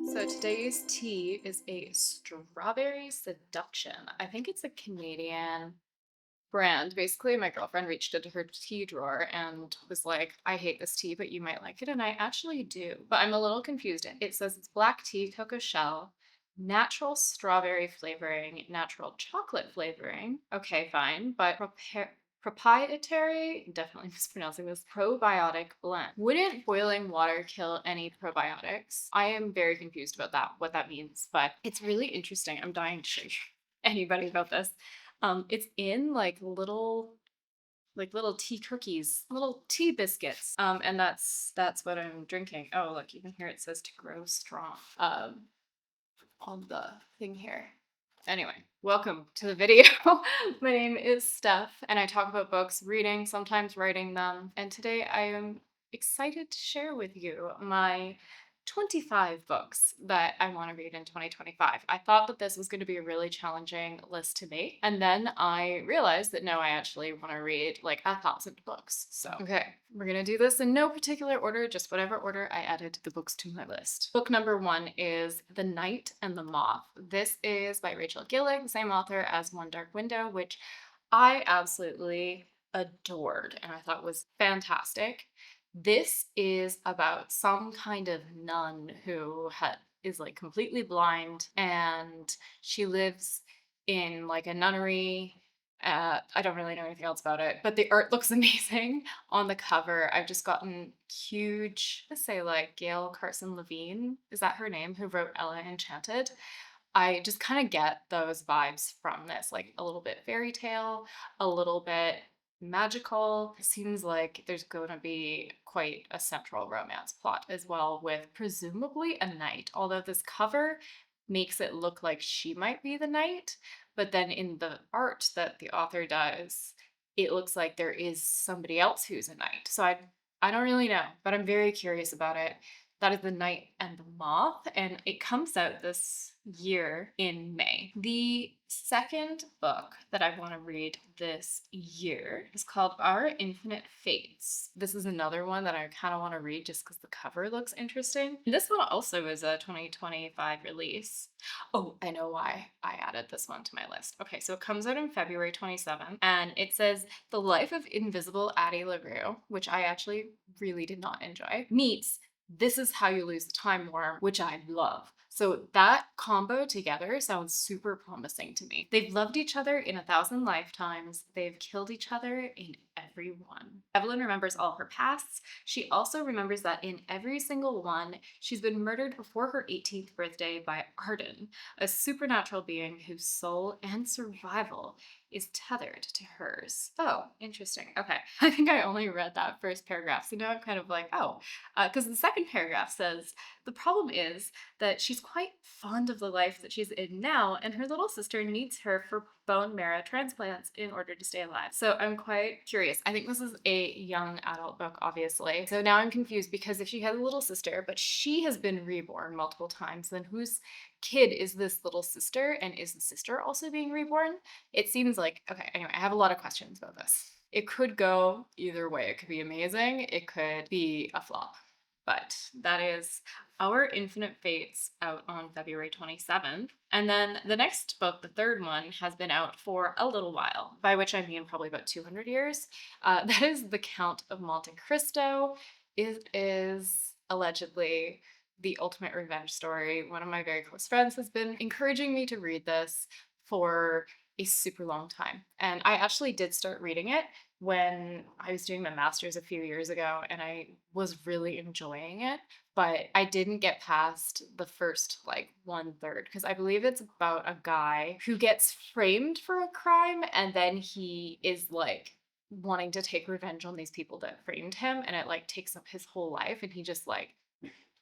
So today's tea is a strawberry seduction. I think it's a Canadian brand. Basically, my girlfriend reached into her tea drawer and was like, I hate this tea, but you might like it. And I actually do. But I'm a little confused. It says it's black tea, cocoa shell, natural strawberry flavoring, natural chocolate flavoring. Okay, fine. But proprietary, definitely mispronouncing this, probiotic blend. Wouldn't boiling water kill any probiotics? I am very confused about that, what that means, but it's really interesting. I'm dying to show anybody about this. It's in like little tea cookies, little tea biscuits. And that's what I'm drinking. Oh, look, even here it says to grow strong. On the thing here. Anyway, welcome to the video. My name is Steph, and I talk about books, reading, sometimes writing them. And today I am excited to share with you my 25 books that I want to read in 2025. I thought that this was going to be a really challenging list to make. And then I realized that no, I actually want to read like 1,000 books. So, okay, we're going to do this in no particular order, just whatever order I added the books to my list. Book number 1 is The Night and the Moth. This is by Rachel Gillig, same author as One Dark Window, which I absolutely adored and I thought was fantastic. This is about some kind of nun who is like completely blind and she lives in like a nunnery. I don't really know anything else about it, but the art looks amazing on the cover. I've just gotten huge, let's say like Gail Carson Levine, is that her name, who wrote Ella Enchanted? I just kind of get those vibes from this, like a little bit fairy tale, a little bit magical. It seems like there's going to be quite a central romance plot as well, with presumably a knight, although this cover makes it look like she might be the knight, but then in the art that the author does, it looks like there is somebody else who's a knight. So I don't really know, but I'm very curious about it. That is The Night and the Moth, and it comes out this year in May. The second book that I want to read this year is called Our Infinite Fates. This is another one that I kind of want to read just because the cover looks interesting. And this one also is a 2025 release. Oh, I know why I added this one to my list. Okay, so it comes out in February 27th, and it says The Life of Invisible Addie LaRue, which I actually really did not enjoy, meets This Is How You Lose the Time Worm, which I love. So that combo together sounds super promising to me. They've loved each other in 1,000 lifetimes. They've killed each other in every one. Evelyn remembers all her pasts. She also remembers that in every single one, she's been murdered before her 18th birthday by Arden, a supernatural being whose soul and survival is tethered to hers. Oh, interesting. Okay. I think I only read that first paragraph. So now I'm kind of like, oh, because the second paragraph says the problem is that she's quite fond of the life that she's in now, and her little sister needs her for bone marrow transplants in order to stay alive. So I'm quite curious. I think this is a young adult book, obviously. So now I'm confused because if she has a little sister, but she has been reborn multiple times, then whose kid is this little sister? And is the sister also being reborn? It seems like, okay, anyway, I have a lot of questions about this. It could go either way. It could be amazing. It could be a flop. But that is Our Infinite Fates, out on February 27th. And then the next book, the third one, has been out for a little while, by which I mean probably about 200 years. That is The Count of Monte Cristo. It is allegedly the ultimate revenge story. One of my very close friends has been encouraging me to read this for a super long time. And I actually did start reading it when I was doing my master's a few years ago, and I was really enjoying it, but I didn't get past the first like 1/3 because I believe it's about a guy who gets framed for a crime and then he is like wanting to take revenge on these people that framed him, and it like takes up his whole life, and he just like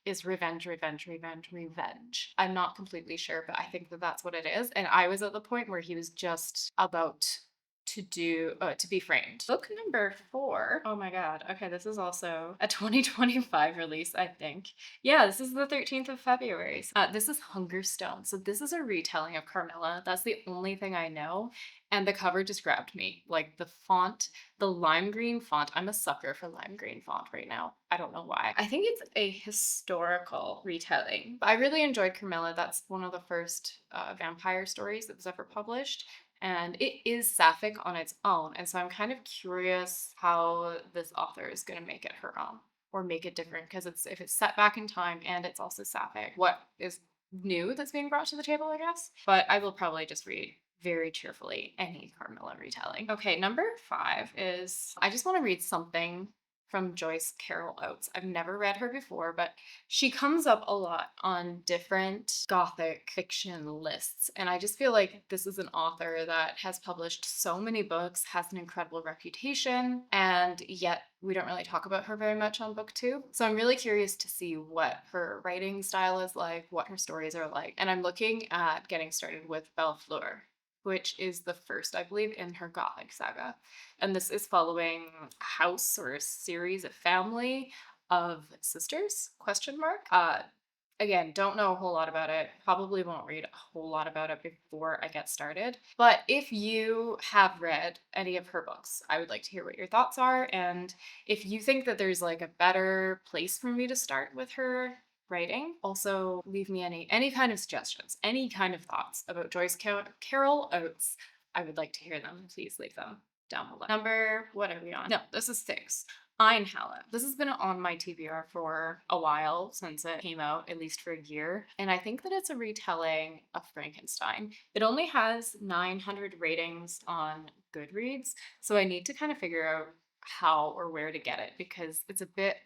is revenge, revenge, revenge, revenge. I'm not completely sure, but I think that that's what it is. And I was at the point where he was just about to be framed. Book number 4. Oh my god. Okay, this is also a 2025 release, I think. Yeah, this is the 13th of February. This is Hungerstone. So this is a retelling of Carmilla. That's the only thing I know. And the cover just grabbed me. Like the font, the lime green font. I'm a sucker for lime green font right now. I don't know why. I think it's a historical retelling. I really enjoyed Carmilla. That's one of the first vampire stories that was ever published. And it is sapphic on its own. And so I'm kind of curious how this author is going to make it her own or make it different, because if it's set back in time and it's also sapphic, what is new that's being brought to the table, I guess. But I will probably just read very cheerfully any Carmilla retelling. Okay, number 5 is I just want to read something from Joyce Carol Oates. I've never read her before, but she comes up a lot on different gothic fiction lists. And I just feel like this is an author that has published so many books, has an incredible reputation, and yet we don't really talk about her very much on BookTube. So I'm really curious to see what her writing style is like, what her stories are like. And I'm looking at getting started with Bellefleur, which is the first, I believe, in her Gothic saga. And this is following a house or a series, a family of sisters, question mark. Again, don't know a whole lot about it. Probably won't read a whole lot about it before I get started. But if you have read any of her books, I would like to hear what your thoughts are. And if you think that there's like a better place for me to start with her writing, also leave me any kind of suggestions, any kind of thoughts about Joyce Carol Oates. I would like to hear them. Please leave them down below. Number, what are we on? No, this is 6. Einhalle. This has been on my TBR for a while, since it came out, at least for a year. And I think that it's a retelling of Frankenstein. It only has 900 ratings on Goodreads, so I need to kind of figure out how or where to get it, because it's a bit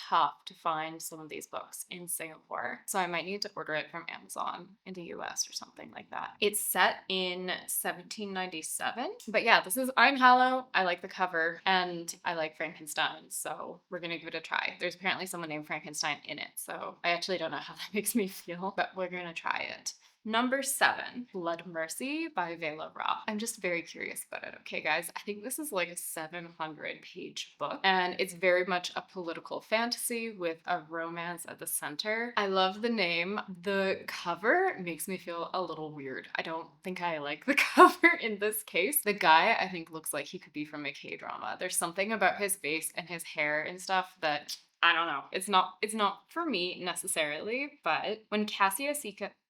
tough to find some of these books in Singapore. So I might need to order it from Amazon in the US or something like that. It's set in 1797. But yeah, this is Einhalle. I like the cover and I like Frankenstein. So we're going to give it a try. There's apparently someone named Frankenstein in it. So I actually don't know how that makes me feel, but we're going to try it. Number 7, Blood Mercy by Vela Ra. I'm just very curious about it. Okay, guys, I think this is like a 700-page book, and it's very much a political fantasy with a romance at the center. I love the name. The cover makes me feel a little weird. I don't think I like the cover in this case. The guy, I think, looks like he could be from a K-drama. There's something about his face and his hair and stuff that I don't know. It's not for me necessarily, but when Cassia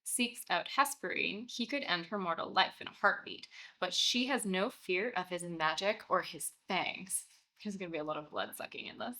seeks out Hesperine, he could end her mortal life in a heartbeat, but she has no fear of his magic or his fangs. There's gonna be a lot of blood sucking in this.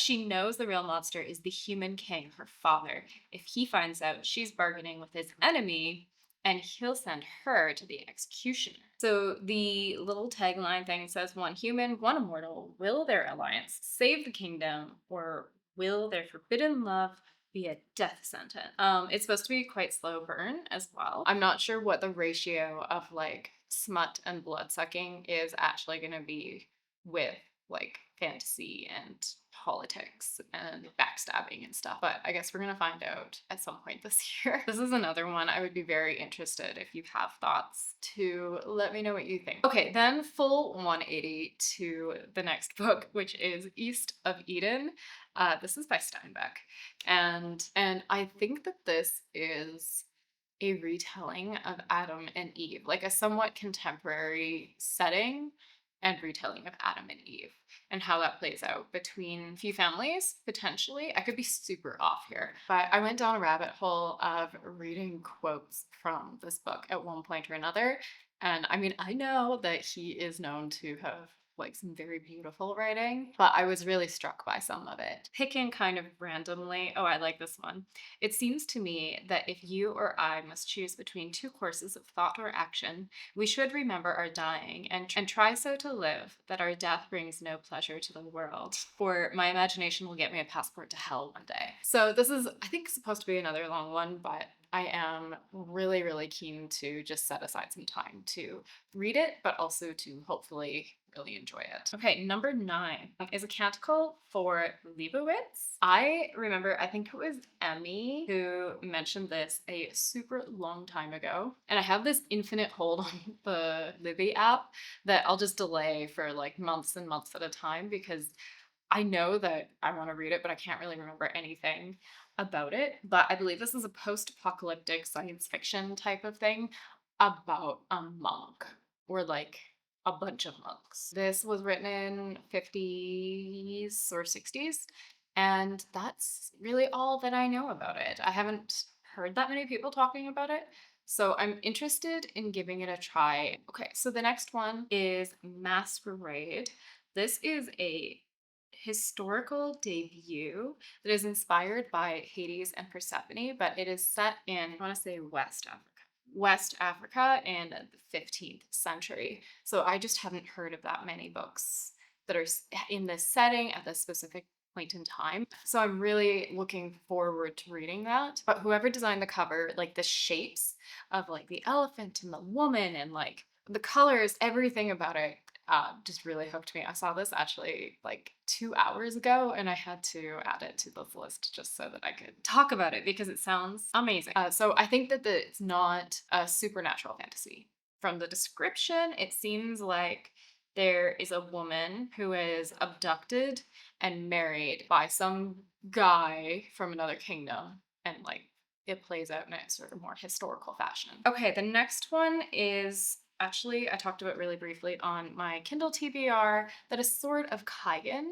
She knows the real monster is the human king, her father. If he finds out, she's bargaining with his enemy, and he'll send her to the executioner. So the little tagline thing says, one human, one immortal, will their alliance save the kingdom, or will their forbidden love be a death sentence? It's supposed to be quite slow burn as well. I'm not sure what the ratio of like smut and blood sucking is actually going to be with like fantasy and politics and backstabbing and stuff, but I guess we're gonna find out at some point this year. This is another one I would be very interested, if you have thoughts, to let me know what you think. Okay, then full 180 to the next book, which is East of Eden. This is by Steinbeck, and I think that this is a retelling of Adam and Eve, like a somewhat contemporary setting and retelling of Adam and Eve, and how that plays out between a few families, potentially. I could be super off here, but I went down a rabbit hole of reading quotes from this book at one point or another. And I mean, I know that he is known to have like some very beautiful writing, but I was really struck by some of it. Picking kind of randomly, oh, I like this one. It seems to me that if you or I must choose between two courses of thought or action, we should remember our dying and try so to live that our death brings no pleasure to the world. For my imagination will get me a passport to hell one day. So this is, I think, supposed to be another long one, but I am really, really keen to just set aside some time to read it, but also to hopefully really enjoy it. Okay, number 9 is a canticle for Leibowitz. I remember, I think it was Emmy who mentioned this a super long time ago. And I have this infinite hold on the Libby app that I'll just delay for like months and months at a time because I know that I want to read it, but I can't really remember anything about it. But I believe this is a post apocalyptic science fiction type of thing about a monk or like a bunch of monks. This was written in 50s or 60s, and that's really all that I know about it. I haven't heard that many people talking about it. So I'm interested in giving it a try. Okay, so the next one is Masquerade. This is a historical debut that is inspired by Hades and Persephone, but it is set in, I want to say, West Africa. West Africa in the 15th century. So I just haven't heard of that many books that are in this setting at this specific point in time. So I'm really looking forward to reading that. But whoever designed the cover, like the shapes of like the elephant and the woman and like the colors, everything about it just really hooked me. I saw this actually like 2 hours ago and I had to add it to this list just so that I could talk about it because it sounds amazing. So I think that it's not a supernatural fantasy. From the description, it seems like there is a woman who is abducted and married by some guy from another kingdom and like it plays out in a sort of more historical fashion. Okay, the next one is actually I talked about really briefly on my Kindle TBR, that is Sword of Kaigen.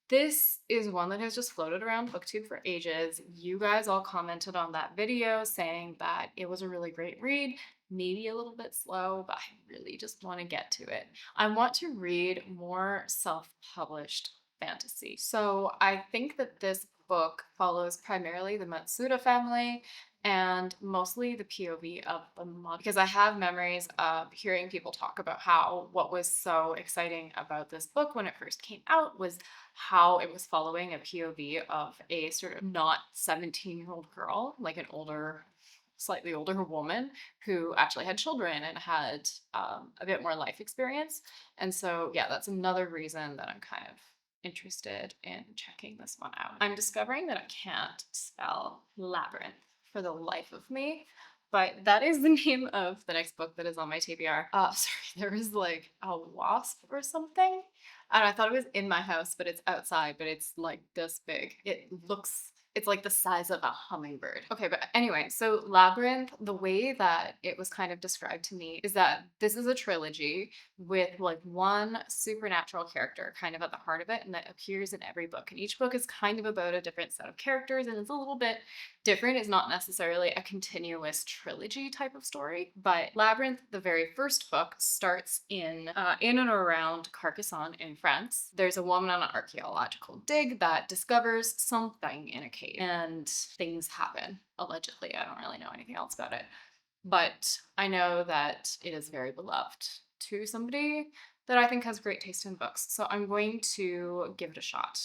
This is one that has just floated around BookTube for ages. You guys all commented on that video saying that it was a really great read, maybe a little bit slow, but I really just want to get to it. I want to read more self-published fantasy. So I think that this book follows primarily the Matsuda family and mostly the POV of the mom because I have memories of hearing people talk about how what was so exciting about this book when it first came out was how it was following a POV of a sort of not 17-year-old girl, like an older, slightly older woman who actually had children and had a bit more life experience. And so, yeah, that's another reason that I'm kind of interested in checking this one out. I'm discovering that I can't spell labyrinth for the life of me. But that is the name of the next book that is on my TBR. Sorry, there is like a wasp or something. And I thought it was in my house, but it's outside, but it's like this big. It's like the size of a hummingbird. Okay, but anyway, so Labyrinth, the way that it was kind of described to me is that this is a trilogy with like one supernatural character kind of at the heart of it, and that appears in every book. And each book is kind of about a different set of characters, and it's a little bit different. It's not necessarily a continuous trilogy type of story, but Labyrinth, the very first book, starts in and around Carcassonne in France. There's a woman on an archaeological dig that discovers something in a cave, and things happen. Allegedly, I don't really know anything else about it, but I know that it is very beloved to somebody that I think has great taste in books. So I'm going to give it a shot.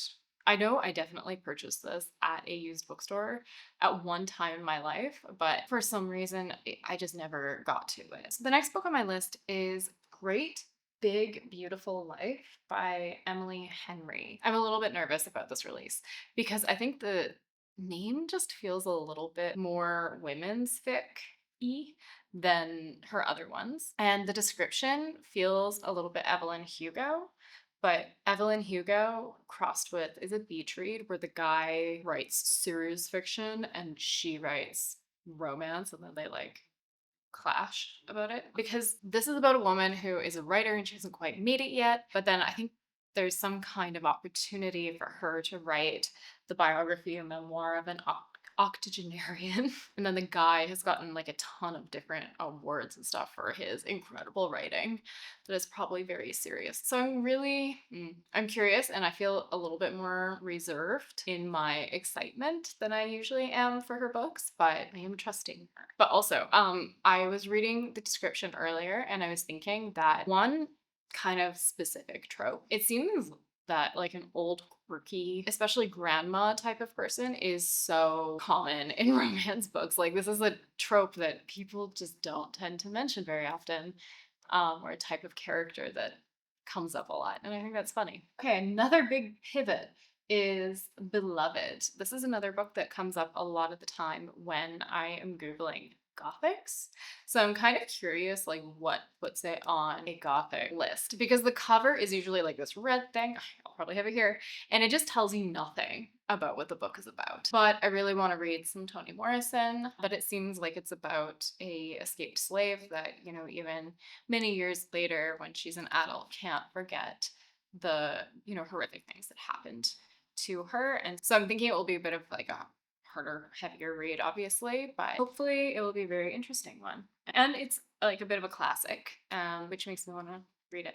I know I definitely purchased this at a used bookstore at one time in my life, but for some reason, I just never got to it. So the next book on my list is Great Big Beautiful Life by Emily Henry. I'm a little bit nervous about this release because I think the name just feels a little bit more women's fic-y than her other ones. And the description feels a little bit Evelyn Hugo. But Evelyn Hugo crossed with is a beach read where the guy writes serious fiction and she writes romance and then they like clash about it. Because this is about a woman who is a writer and she hasn't quite made it yet. But then I think there's some kind of opportunity for her to write the biography and memoir of an octogenarian. And then the guy has gotten like a ton of different awards and stuff for his incredible writing that is probably very serious. So I'm curious and I feel a little bit more reserved in my excitement than I usually am for her books, but I am trusting her. But also, I was reading the description earlier and I was thinking that one kind of specific trope, it seems that like an old quirky, especially grandma type of person is so common in romance books. Like this is a trope that people just don't tend to mention very often, or a type of character that comes up a lot. And I think that's funny. Okay, another big pivot is Beloved. This is another book that comes up a lot of the time when I am Googling Gothics. So I'm kind of curious like what puts it on a Gothic list because the cover is usually like this red thing. I'll probably have it here. And it just tells you nothing about what the book is about. But I really want to read some Toni Morrison, but it seems like it's about a escaped slave that, you know, even many years later when she's an adult can't forget the, you know, horrific things that happened to her. And so I'm thinking it will be a bit of like a harder, heavier read, obviously, but hopefully it will be a very interesting one. And it's like a bit of a classic, which makes me want to read it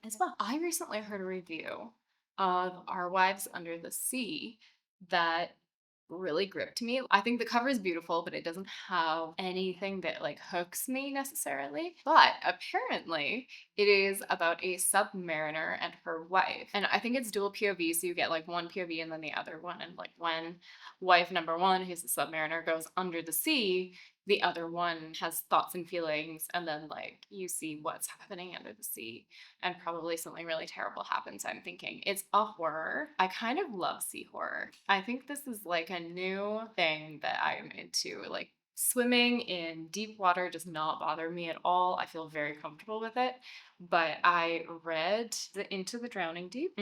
as well. I recently heard a review of Our Wives Under the Sea that really gripped me. I think the cover is beautiful, but it doesn't have anything that like hooks me necessarily. But apparently it is about a submariner and her wife. And I think it's dual POV, so you get like one POV and then the other one. And like when wife number one, who's the submariner, goes under the sea, the other one has thoughts and feelings, and then like you see what's happening under the sea, and probably something really terrible happens. I'm thinking it's a horror. I kind of love sea horror. I think this is like a new thing that I'm into. Like swimming in deep water does not bother me at all. I feel very comfortable with it. But I read Into the Drowning Deep.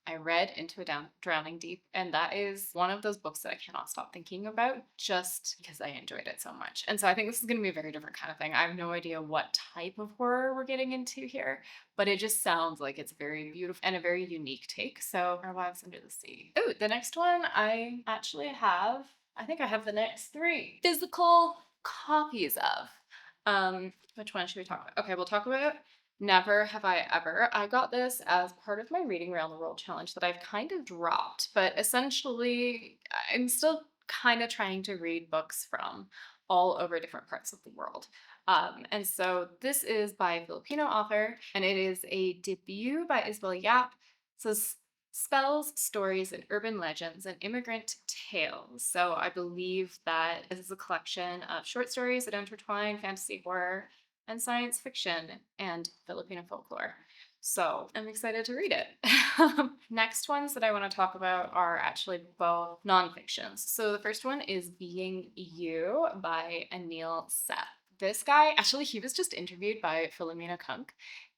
I read Into a Drowning Deep, and that is one of those books that I cannot stop thinking about just because I enjoyed it so much. And so I think this is going to be a very different kind of thing. I have no idea what type of horror we're getting into here, but it just sounds like it's very beautiful and a very unique take. So Our Wives Under the Sea. Oh, the next one I actually have, I think I have the next three physical copies of. Which one should we talk about? Okay, we'll talk about Never Have I Ever. I got this as part of my Reading Around the World challenge that I've kind of dropped, but essentially I'm still kind of trying to read books from all over different parts of the world. And so this is by a Filipino author, and it is a debut by Isabel Yap. So Spells, Stories, and Urban Legends, and Immigrant Tales. So I believe that this is a collection of short stories that intertwine fantasy, horror, and science fiction and Filipino folklore. So I'm excited to read it. Next ones that I want to talk about are actually both nonfictions. So the first one is Being You by Anil Seth. This guy, actually, he was just interviewed by Philomena Kunk.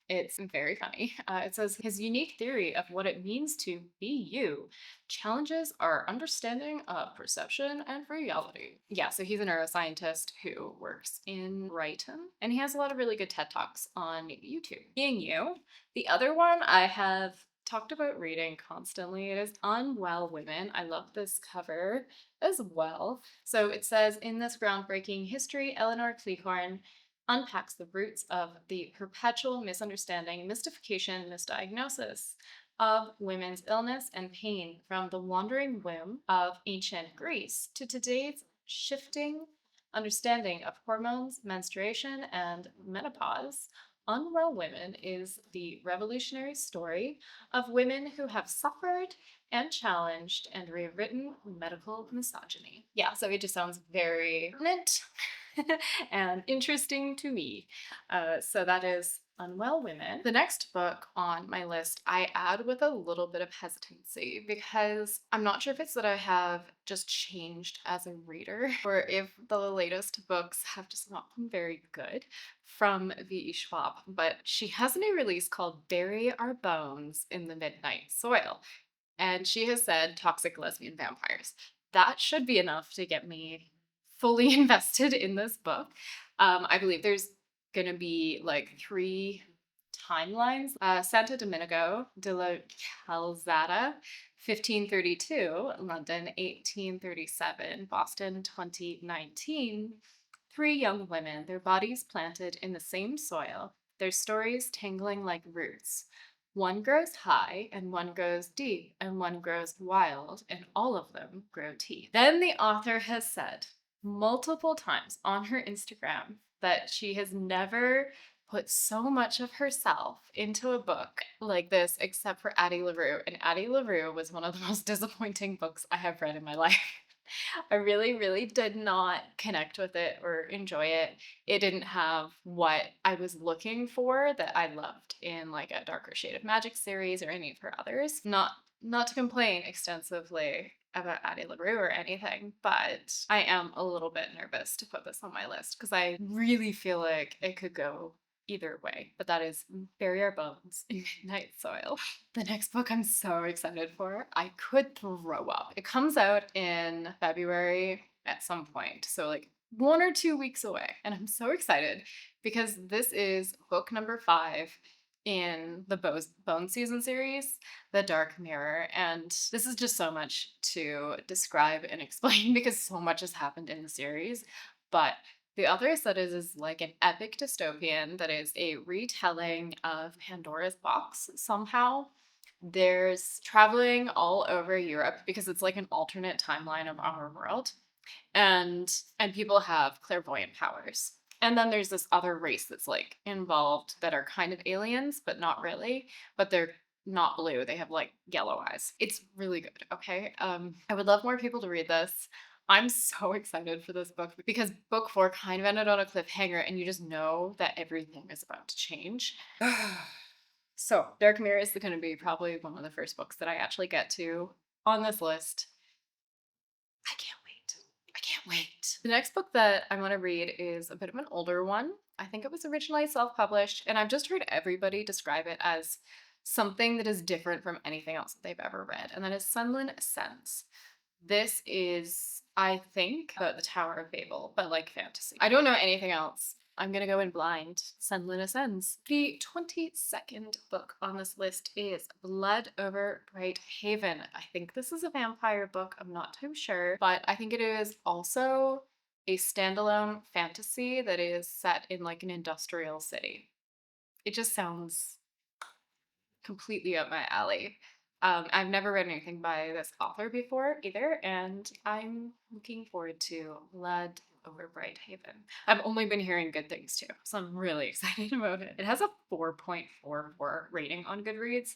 It's very funny. It says his unique theory of what it means to be you challenges our understanding of perception and reality. Yeah, so he's a neuroscientist who works in Brighton, and he has a lot of really good TED Talks on YouTube. Being You. The other one I have talked about reading constantly. It is Unwell Women. I love this cover as well. So it says, in this groundbreaking history, Eleanor Cleghorn unpacks the roots of the perpetual misunderstanding, mystification, misdiagnosis of women's illness and pain from the wandering womb of ancient Greece to today's shifting understanding of hormones, menstruation, and menopause. Unwell Women is the revolutionary story of women who have suffered and challenged and rewritten medical misogyny. Yeah, so it just sounds very pertinent and interesting to me. So that is Unwell Women. The next book on my list I add with a little bit of hesitancy because I'm not sure if it's that I have just changed as a reader or if the latest books have just not been very good from V.E. Schwab, but she has a new release called Bury Our Bones in the Midnight Soil. And she has said toxic lesbian vampires. That should be enough to get me fully invested in this book. I believe there's going to be like 3 timelines. Santo Domingo de la Calzada, 1532, London, 1837, Boston, 2019. 3 young women, their bodies planted in the same soil, their stories tangling like roots. One grows high, and one goes deep, and one grows wild, and all of them grow teeth. Then the author has said multiple times on her Instagram that she has never put so much of herself into a book like this, except for Addie LaRue. And Addie LaRue was one of the most disappointing books I have read in my life. I really, really did not connect with it or enjoy it. It didn't have what I was looking for that I loved in like a Darker Shade of Magic series or any of her others. Not to complain extensively about Addie LaRue or anything, but I am a little bit nervous to put this on my list because I really feel like it could go either way. But that is Bury Our Bones in Midnight Soil. The next book I'm so excited for. I could throw up. It comes out in February at some point. So like 1 or 2 weeks away. And I'm so excited because this is book number 5 in the Bone Season series, The Dark Mirror. And this is just so much to describe and explain because so much has happened in the series. But the author said it is like an epic dystopian that is a retelling of Pandora's Box somehow. There's traveling all over Europe because it's like an alternate timeline of our world. And people have clairvoyant powers. And then there's this other race that's like involved that are kind of aliens, but not really. But they're not blue. They have like yellow eyes. It's really good. Okay. I would love more people to read this. I'm so excited for this book because book 4 kind of ended on a cliffhanger and you just know that everything is about to change. So Dark Mirror is going to be probably one of the first books that I actually get to on this list. I can't wait. I can't wait. The next book that I want to read is a bit of an older one. I think it was originally self-published, and I've just heard everybody describe it as something that is different from anything else that they've ever read, and that is Sunland Ascends. This is, I think, about the Tower of Babel, but like fantasy. I don't know anything else. I'm gonna go in blind. Sunland Ascends. The 22nd book on this list is Blood Over Bright Haven. I think this is a vampire book. I'm not too sure, but I think it is also a standalone fantasy that is set in like an industrial city. It just sounds completely up my alley. I've never read anything by this author before either, and I'm looking forward to Blood Over Bright Haven. I've only been hearing good things too, so I'm really excited about it. It has a 4.44 rating on Goodreads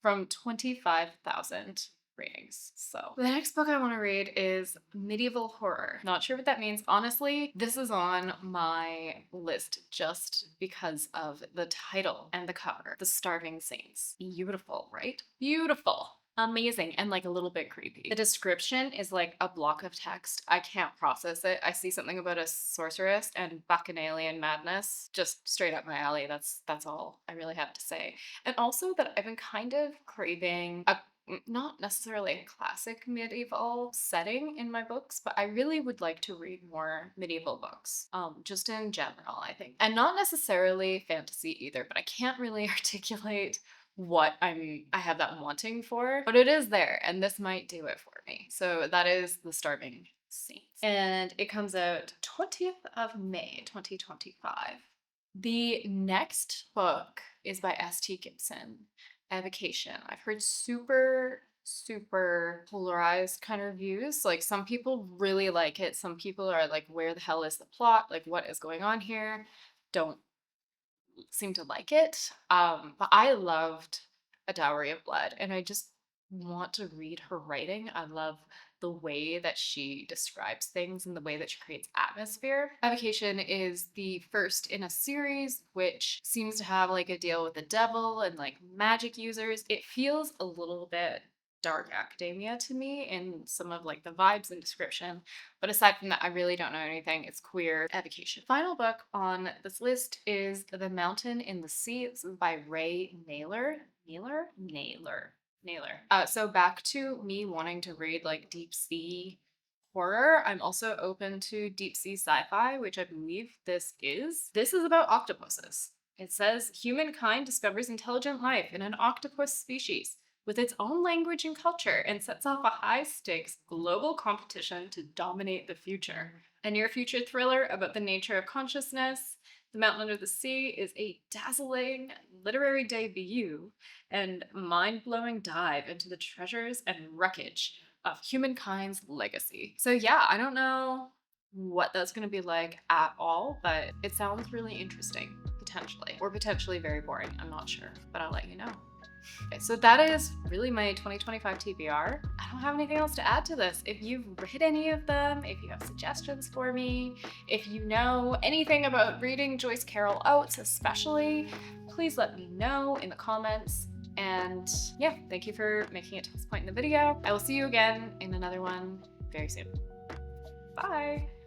from 25,000 ratings. So the next book I want to read is medieval horror. Not sure what that means. Honestly, this is on my list just because of the title and the cover. The Starving Saints. Beautiful, right? Beautiful. Amazing and like a little bit creepy. The description is like a block of text. I can't process it. I see something about a sorceress and bacchanalian madness. Just straight up my alley. That's all I really have to say. And also that I've been kind of craving a not necessarily a classic medieval setting in my books, but I really would like to read more medieval books, just in general, I think. And not necessarily fantasy either, but I can't really articulate what I have that wanting for, but it is there, and this might do it for me. So that is The Starving Saints. And it comes out 20th of May, 2025. The next book is by S.T. Gibson, Evocation. I've heard super polarized kind of reviews. Like some people really like it. Some people are like, where the hell is the plot? Like what is going on here? Don't seem to like it. But I loved A Dowry of Blood, and I just want to read her writing. I love the way that she describes things and the way that she creates atmosphere. Avocation is the first in a series which seems to have like a deal with the devil and like magic users. It feels a little bit dark academia to me in some of like the vibes and description, but aside from that I really don't know anything. It's queer. Avocation. Final book on this list is The Mountain in the Sea. This is by Ray Naylor. So back to me wanting to read like deep sea horror, I'm also open to deep sea sci-fi, which I believe this is. This is about octopuses. It says humankind discovers intelligent life in an octopus species with its own language and culture and sets off a high-stakes global competition to dominate the future. A near-future thriller about the nature of consciousness. The Mountain Under the Sea is a dazzling literary debut and mind-blowing dive into the treasures and wreckage of humankind's legacy. So yeah, I don't know what that's going to be like at all, but it sounds really interesting. potentially. Or potentially very boring, I'm not sure, but I'll let you know. Okay, so that is really my 2025 TBR. I don't have anything else to add to this. If you've read any of them, if you have suggestions for me, if you know anything about reading Joyce Carol Oates especially, please let me know in the comments. And yeah, thank you for making it to this point in the video. I will see you again in another one very soon. Bye!